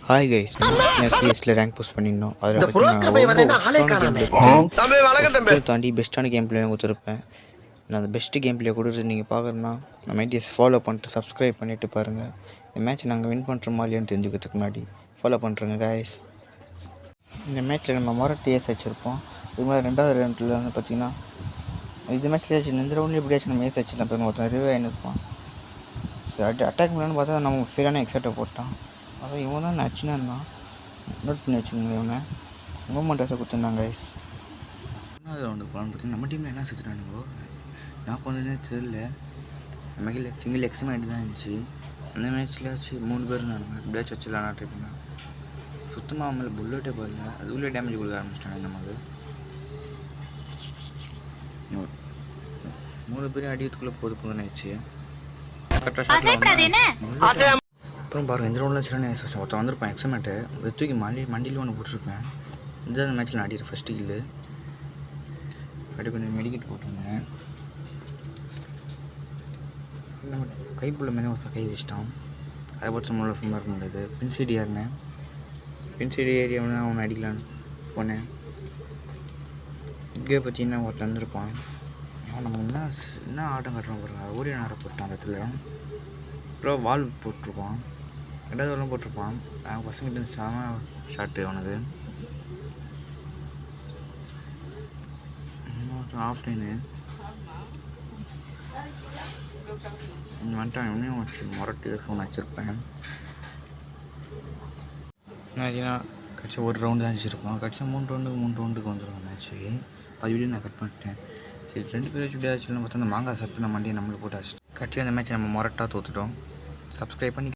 Hi guys, நான் சிஎஸ்ல rank post பண்ணியிருந்தோம். அதில் தாண்டி பெஸ்ட்டான கேம் பிளே கொடுத்துருப்பேன். நான் அந்த பெஸ்ட்டு கேம் பிளே கொடுத்து நீங்கள் பார்க்குறேன்னா நம்ம ஐடிஎஸ் ஃபாலோ பண்ணிட்டு சப்ஸ்கிரைப் பண்ணிவிட்டு பாருங்கள். இந்த மேட்ச் நாங்கள் வின் பண்ணுறோமா இல்லையான்னு தெரிஞ்சுக்கிறதுக்கு முன்னாடி ஃபாலோ பண்ணுறோங்க கைஸ். இந்த மேட்ச்சில் நம்ம மொரட்டி ஏஸ் வச்சுருப்போம். இது மாதிரி ரெண்டாவது ரவுண்டில் வந்து பார்த்திங்கன்னா இந்த மேட்ச்சில் ஏச்சு இந்த ரவுண்டில் எப்படியாச்சும் நம்ம ஏஸ் வச்சுலாம் போய் ஒருத்தன் ரிவே ஆகிருப்பான். அட்டாக் பண்ணலான்னு பார்த்தா நம்ம சரியான எக்ஸைட்டை போட்டான். அதான் இவன் தான் நச்சுனா இருந்தான். நோட் பண்ணி வச்சுக்கோங்க. இவனை மூமெண்ட்டாக கொடுத்துருந்தாங்க கைஸ். அது ஒன்று போகலான்னு பார்த்தீங்கன்னா நம்ம டீமில் என்ன செஞ்சுட்டானுங்கோ நான் பண்ணுறேன்னே தெரியல. நம்ம சிங்கிள் எக்ஸ்மேட் தான் இருந்துச்சு. அந்த மேட்ச்சில் வச்சு 3 பேர் இருந்தானுங்க. எப்படியாச்சும் வச்சுலாம் ட்ரை பண்ணேன். சுத்தமாக அவங்கள புல்லட்டே போடல. அதுக்குள்ளே டேமேஜ் கொடுக்க ஆரம்பிச்சிட்டாங்க. நமக்கு 3 பேரும் அடிக்கிறதுக்குள்ளே போதுன்னு ஆயிடுச்சு. அப்புறம் பாருங்கள் இந்த ரவுண்டில் சில நேரம் ஒருத்தன் வந்திருப்பேன் எக்ஸமேட்டு தூக்கி மண்டியில் ஒன்று போட்டிருப்பேன். இதுதான் அந்த மேட்ச்சில் நான் அடிக்கிற ஃபஸ்ட்டு கில்லு. அப்படி கொஞ்சம் மெடிக்கெட் போட்டிருந்தேன். நம்ம கைப்புள்ள மேலே ஒருத்தன் கை வச்சிட்டான். அதை பார்த்து நம்மளால் சும்மா இருக்க முடியாது. பின்சைடு ஏறினேன். பின்சைடு ஏரியாவில் அவனை அடிக்கலான்னு போனேன். இங்கே பார்த்தீங்கன்னா ஒருத்தன் வந்திருப்பான். அவன் நம்ம என்ன ஆட்டம் கட்டுறான் பாருங்க. ஓரிய நேரம் போட்டான் அந்த இடத்துல. அப்புறம் வால் போட்டிருப்பான். 2வது வாரம் போட்டிருப்பான். அவன் பசங்கிட்ட செம ஷாட்டு அவனுக்கு. ஆஃப்லைனு வந்துட்டான். இவனையும் வச்சு மொரட்டி சோன் வச்சுருப்பேன். நான் கட்சி ஒரு ரவுண்டு தான் வச்சுருப்போம். கட்சி 3 ரவுண்டுக்கு வந்துடும் மேட்ச்சு. 10 வீடியோ நான் கட் பண்ணிட்டேன். சரி 2 பேர் வச்சு ஆச்சுன்னு பார்த்தா அந்த மாங்காய் சாப்பிட்டு நம்ம மண்டியை நம்மளுக்கு போட்டாச்சு. கட்சி அந்த மேட்ச்சை நம்ம மொரட்டாக தோற்றுட்டோம். சப்ஸ்கிரைப் பண்ணி